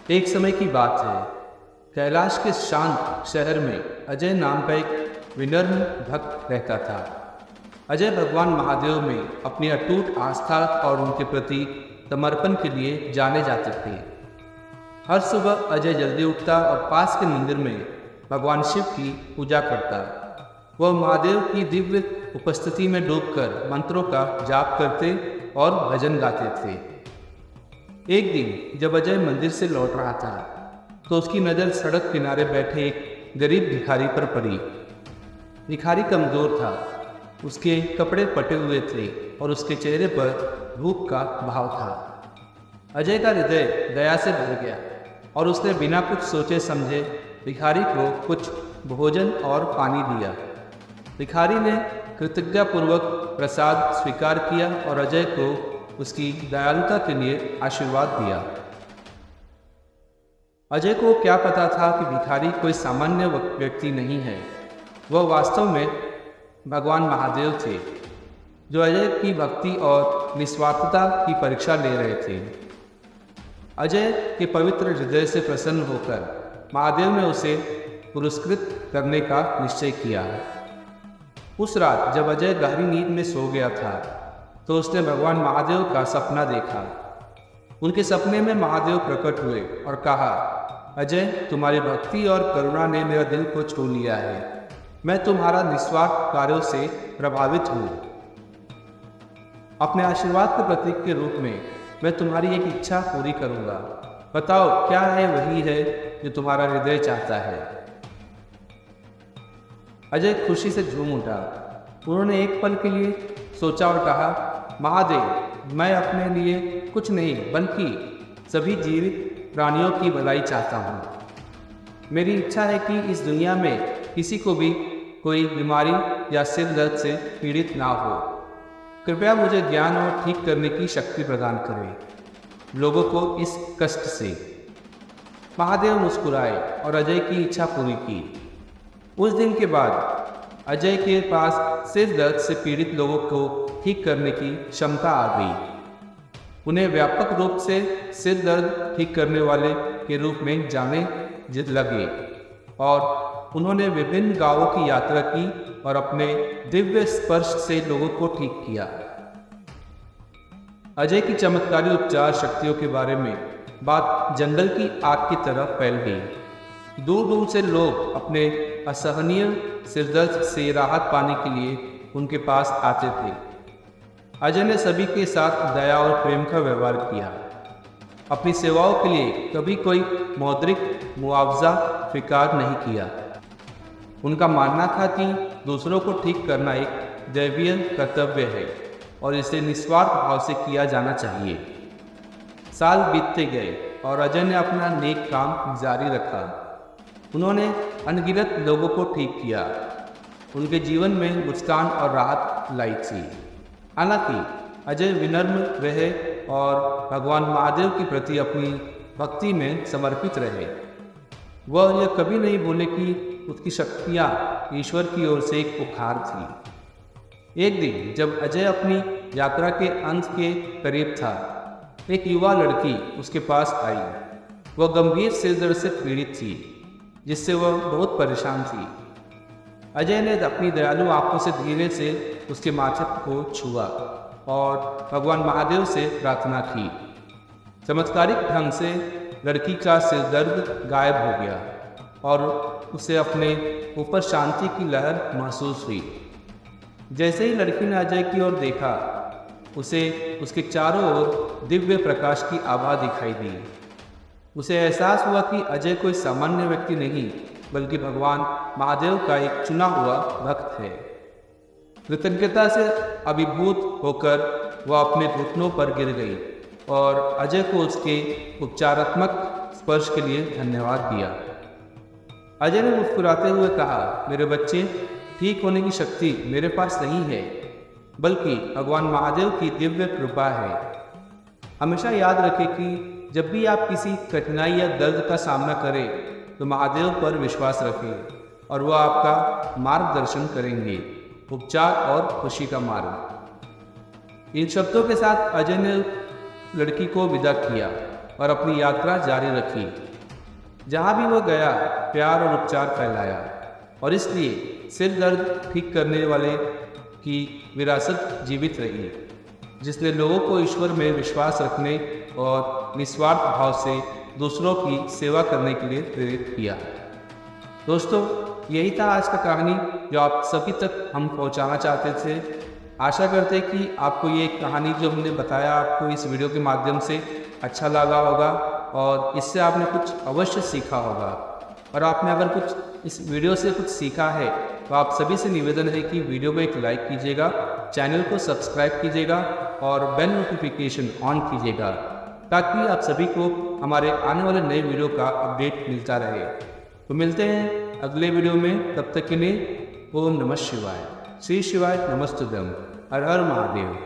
एक समय की बात है। कैलाश के शांत शहर में अजय नाम का एक विनम्र भक्त रहता था। अजय भगवान महादेव में अपनी अटूट आस्था और उनके प्रति समर्पण के लिए जाने जाते थे। हर सुबह अजय जल्दी उठता और पास के मंदिर में भगवान शिव की पूजा करता। वह महादेव की दिव्य उपस्थिति में डूबकर मंत्रों का जाप करते और भजन गाते थे। एक दिन जब अजय मंदिर से लौट रहा था तो उसकी नज़र सड़क किनारे बैठे एक गरीब भिखारी पर पड़ी। भिखारी कमजोर था, उसके कपड़े फटे हुए थे और उसके चेहरे पर भूख का भाव था। अजय का हृदय दया से भर गया और उसने बिना कुछ सोचे समझे भिखारी को कुछ भोजन और पानी दिया। भिखारी ने कृतज्ञतापूर्वक प्रसाद स्वीकार किया और अजय को उसकी दयालुता के लिए आशीर्वाद दिया। अजय को क्या पता था कि भिखारी कोई सामान्य व्यक्ति नहीं है। वह वास्तव में भगवान महादेव थे, जो अजय की भक्ति और निस्वार्थता की परीक्षा ले रहे थे। अजय के पवित्र हृदय से प्रसन्न होकर महादेव ने उसे पुरस्कृत करने का निश्चय किया। उस रात जब अजय गहरी नींद में सो गया था तो उसने भगवान महादेव का सपना देखा। उनके सपने में महादेव प्रकट हुए और कहा, अजय, तुम्हारी भक्ति और करुणा ने मेरा दिल को छू लिया है। मैं तुम्हारा निस्वार्थ कार्यों से प्रभावित हूँ। अपने आशीर्वाद के प्रतीक के रूप में मैं तुम्हारी एक इच्छा पूरी करूँगा। बताओ, क्या है वही है जो तुम्हारा हृदय चाहता है। अजय खुशी से झूम उठा। उन्होंने एक पल के लिए सोचा और कहा, महादेव, मैं अपने लिए कुछ नहीं बल्कि सभी जीवित प्राणियों की भलाई चाहता हूँ। मेरी इच्छा है कि इस दुनिया में किसी को भी कोई बीमारी या सिर दर्द से पीड़ित ना हो। कृपया मुझे ज्ञान और ठीक करने की शक्ति प्रदान करें लोगों को इस कष्ट से। महादेव मुस्कुराए और अजय की इच्छा पूरी की। उस दिन के बाद अजय के पास सिर दर्द से पीड़ित लोगों को ठीक करने की क्षमता आ गई। उन्हें व्यापक रूप से सिर दर्द ठीक करने वाले के रूप में जाने लगे और उन्होंने विभिन्न गांवों की यात्रा की और अपने दिव्य स्पर्श से लोगों को ठीक किया। अजय की चमत्कारी उपचार शक्तियों के बारे में बात जंगल की आग की तरह फैल गई। दूर दूर से लोग अपने असहनीय सिरदर्द से राहत पाने के लिए उनके पास आते थे। अजय ने सभी के साथ दया और प्रेम का व्यवहार किया। अपनी सेवाओं के लिए कभी कोई मौद्रिक मुआवजा स्वीकार नहीं किया। उनका मानना था कि दूसरों को ठीक करना एक दैवीय कर्तव्य है और इसे निस्वार्थ भाव से किया जाना चाहिए। साल बीतते गए और अजय ने अपना नेक काम जारी रखा। उन्होंने अनगिनत लोगों को ठीक किया, उनके जीवन में मुस्कान और राहत लाई थी। हालांकि अजय विनम्र रहे और भगवान महादेव के प्रति अपनी भक्ति में समर्पित रहे। वह यह कभी नहीं भूले कि उसकी शक्तियाँ ईश्वर की ओर से एक उपहार थी। एक दिन जब अजय अपनी यात्रा के अंत के करीब था, एक युवा लड़की उसके पास आई। वह गंभीर सिर दर्द से पीड़ित थी, जिससे वह बहुत परेशान थी। अजय ने अपनी दयालु आंखों से धीरे से उसके माथे को छुआ और भगवान महादेव से प्रार्थना की। चमत्कारिक ढंग से लड़की का सिर दर्द गायब हो गया और उसे अपने ऊपर शांति की लहर महसूस हुई। जैसे ही लड़की ने अजय की ओर देखा, उसे उसके चारों ओर दिव्य प्रकाश की आभा दिखाई दी। उसे एहसास हुआ कि अजय कोई सामान्य व्यक्ति नहीं बल्कि भगवान महादेव का एक चुना हुआ भक्त है। कृतज्ञता से अभिभूत होकर वह अपने घुटनों पर गिर गई और अजय को उसके उपचारात्मक स्पर्श के लिए धन्यवाद दिया। अजय ने मुस्कुराते हुए कहा, मेरे बच्चे, ठीक होने की शक्ति मेरे पास नहीं है बल्कि भगवान महादेव की दिव्य कृपा है। हमेशा याद रखें कि जब भी आप किसी कठिनाई या दर्द का सामना करें तो महादेव पर विश्वास रखें और वह आपका मार्गदर्शन करेंगे, उपचार और खुशी का मार्ग। इन शब्दों के साथ अजय ने लड़की को विदा किया और अपनी यात्रा जारी रखी। जहाँ भी वह गया प्यार और उपचार फैलाया, और इसलिए सिर दर्द ठीक करने वाले की विरासत जीवित रही, जिसने लोगों को ईश्वर में विश्वास रखने और निस्वार्थ भाव से दूसरों की सेवा करने के लिए प्रेरित किया। दोस्तों, यही था आज का कहानी जो आप सभी तक हम पहुंचाना चाहते थे। आशा करते हैं कि आपको ये कहानी जो हमने बताया आपको इस वीडियो के माध्यम से अच्छा लगा होगा और इससे आपने कुछ अवश्य सीखा होगा। और आपने अगर कुछ इस वीडियो से कुछ सीखा है तो आप सभी से निवेदन है कि वीडियो को एक लाइक कीजिएगा, चैनल को सब्सक्राइब कीजिएगा और बेल नोटिफिकेशन ऑन कीजिएगा, ताकि आप सभी को हमारे आने वाले नए वीडियो का अपडेट मिलता रहे। तो मिलते हैं अगले वीडियो में, तब तक के लिए ओम नमः शिवाय, श्री शिवाय नमस्तुभ्यं, हर हर महादेव।